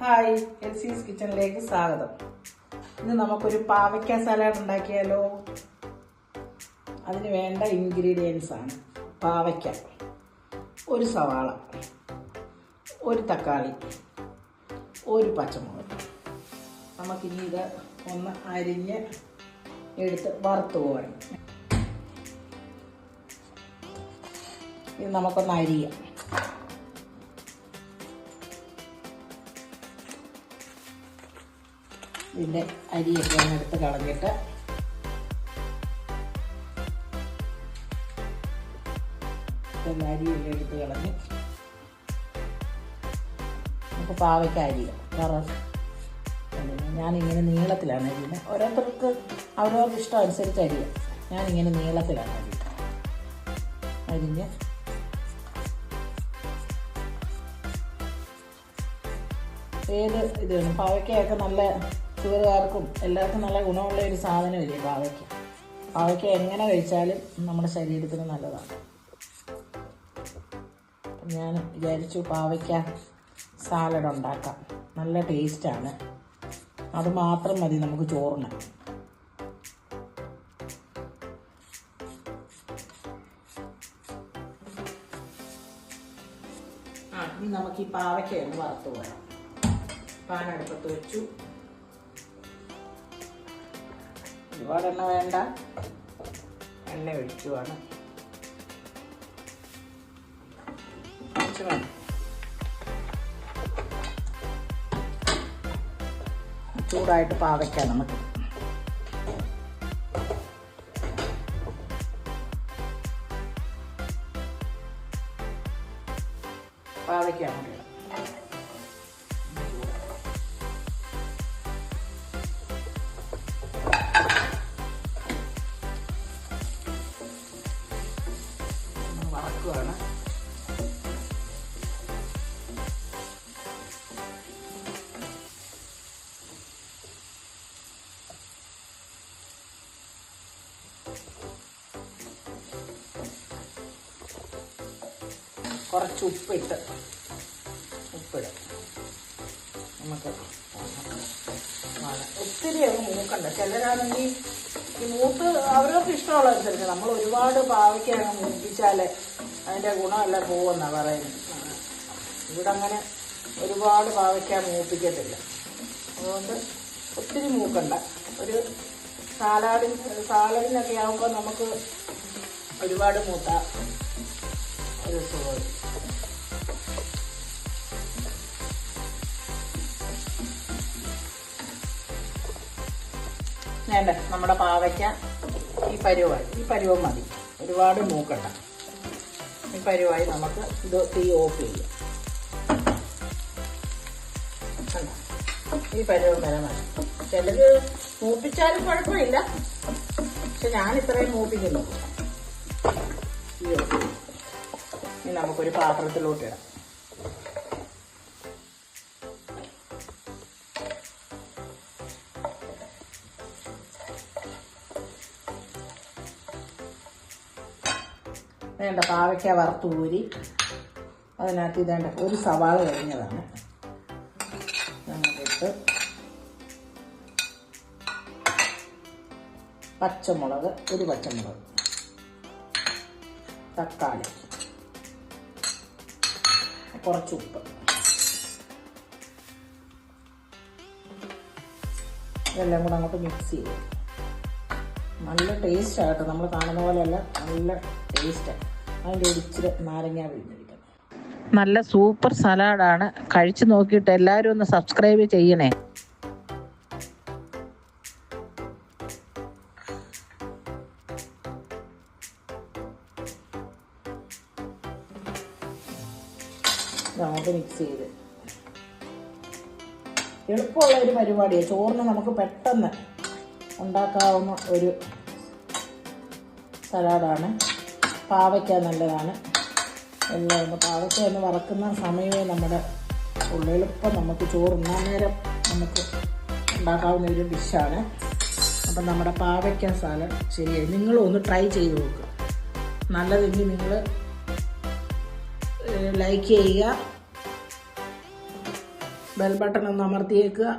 Hi, എൽസീസ് കിച്ചണിലേക്ക് സ്വാഗതം. ഇന്ന് നമുക്കൊരു പാവയ്ക്ക സലാഡ് ഉണ്ടാക്കിയാലോ. അതിന് വേണ്ട ഇൻഗ്രീഡിയൻസ് ആണ് പാവയ്ക്ക, ഒരു സവാള, ഒരു തക്കാളി, ഒരു പച്ചമുളക്. നമുക്കിനി ഇത് ഒന്ന് അരിഞ്ഞ് എടുത്ത് വറുത്ത് പോകണം. ഇത് നമുക്കൊന്ന് അരിയാം. ഇതിൻ്റെ അരിയൊക്കെ ഒന്ന് എടുത്ത് കളഞ്ഞിട്ട് അരിയെല്ലാം എടുത്ത് കളഞ്ഞ് നമുക്ക് പാവയ്ക്ക അരിയാം. ഞാനിങ്ങനെ നീളത്തിലാണ് അരിയുന്നത്. ഓരോരുത്തർക്ക് അവരവർക്ക് ഇഷ്ടം അനുസരിച്ച് അരിയാം. ഞാനിങ്ങനെ നീളത്തിലാണ് അരിഞ്ഞ് ഏത് ഇതാണ് പാവയ്ക്കയൊക്കെ നല്ല ഷുഗറുകാർക്കും എല്ലാവർക്കും നല്ല ഗുണമുള്ള ഒരു സാധനമില്ലേ പാവയ്ക്ക. പാവയ്ക്ക എങ്ങനെ കഴിച്ചാലും നമ്മുടെ ശരീരത്തിന് നല്ലതാണ്. ഞാൻ വിചാരിച്ചു പാവയ്ക്ക സാലഡ് ഉണ്ടാക്കാം. നല്ല ടേസ്റ്റാണ്. അത് മാത്രം മതി നമുക്ക് ചോറിന്. ഇനി നമുക്ക് ഈ പാവയ്ക്ക ഒന്ന് വറുത്ത് പോരാം. പാൻ അടുപ്പത്ത് വെച്ചു. ഒരുപാട് എണ്ണ വേണ്ട, എണ്ണ ഒഴിച്ചു വേണം. ചൂടായിട്ട് പാവയ്ക്ക നമുക്ക് പാവയ്ക്ക അങ്ങോട്ട് വറക്കുകയാണ്. കുറച്ച് ഉപ്പിടാം. നമുക്ക് ഒത്തിരി അങ്ങ് മൂക്കണ്ട. ചിലരാണെങ്കിൽ ഈ മൂത്ത് അവരവർക്ക് ഇഷ്ടമുള്ളതനുസരിച്ച്. നമ്മൾ ഒരുപാട് പാവയ്ക്ക അങ്ങ് മൂപ്പിച്ചാൽ അതിൻ്റെ ഗുണമെല്ലാം പോകുമെന്നാണ് പറയുന്നത്. ഇവിടെ അങ്ങനെ ഒരുപാട് പാവയ്ക്ക മൂപ്പിക്കത്തില്ല. അതുകൊണ്ട് ഒത്തിരി മൂക്കണ്ട. ഒരു സാലഡിനൊക്കെ ആകുമ്പോൾ നമുക്ക് ഒരുപാട് മൂത്ത ഒരു സുഖം. വേണ്ട, നമ്മുടെ പാവയ്ക്ക ഈ പരുവം മതി. ഒരുപാട് മൂക്കണ്ട. ഈ പരുവായി നമുക്ക് ഇത് തീ ഓഫ് ചെയ്യാം. ഈ പരുവം വരെ മതി. ചിലത് മൂപ്പിച്ചാലും കുഴപ്പമില്ല, പക്ഷെ ഞാൻ ഇത്രയും മൂപ്പിക്കുന്നു. ഇനി നമുക്കൊരു പാത്രത്തിലോട്ട് ഇടാം. വേണ്ട, പാവയ്ക്ക വറുത്ത് ഊരി അതിനകത്ത് ഇതേണ്ട ഒരു സവാള കഴിഞ്ഞതാണ് നമുക്കിട്ട് പച്ചമുളക്, ഒരു പച്ചമുളക്, തക്കാളി, കുറച്ച് ഉപ്പ്, ഇതെല്ലാം കൂടെ അങ്ങോട്ട് മിക്സ് ചെയ്ത് നല്ല ടേസ്റ്റാകട്ടെ. നമ്മൾ കാണുന്ന പോലെയല്ല, നല്ല ടേസ്റ്റാണ്. അതിൻ്റെ ഇച്ചിരി നാരങ്ങ പിഴിഞ്ഞിരിക്കണം. നല്ല സൂപ്പർ സലാഡാണ്. കഴിച്ചു നോക്കിയിട്ട് എല്ലാവരും ഒന്ന് സബ്സ്ക്രൈബ് ചെയ്യണേ. നമുക്ക് മിക്സ് ചെയ്ത് എളുപ്പമുള്ള ഒരു പരിപാടിയാണ്. ചോറിന് നമുക്ക് പെട്ടെന്ന് ഉണ്ടാക്കാവുന്ന ഒരു സലാഡാണ്. പാവയ്ക്ക നല്ലതാണ്. എല്ലാം ഒന്ന് പാവയ്ക്ക ഒന്ന് വറക്കുന്ന സമയമേ നമ്മുടെ എളുപ്പം നമുക്ക് ചോറുണ്ണാൻ നേരം നമുക്ക് ഉണ്ടാക്കാവുന്ന ഒരു ഡിഷാണ്. അപ്പം നമ്മുടെ പാവയ്ക്ക സാലഡ് ശരിയായി. നിങ്ങളും ഒന്ന് ട്രൈ ചെയ്ത് നോക്കുക. നല്ലതെങ്കിൽ നിങ്ങൾ ലൈക്ക് ചെയ്യുക, ബെൽ ബട്ടൺ ഒന്ന് അമർത്തിയേക്കുക.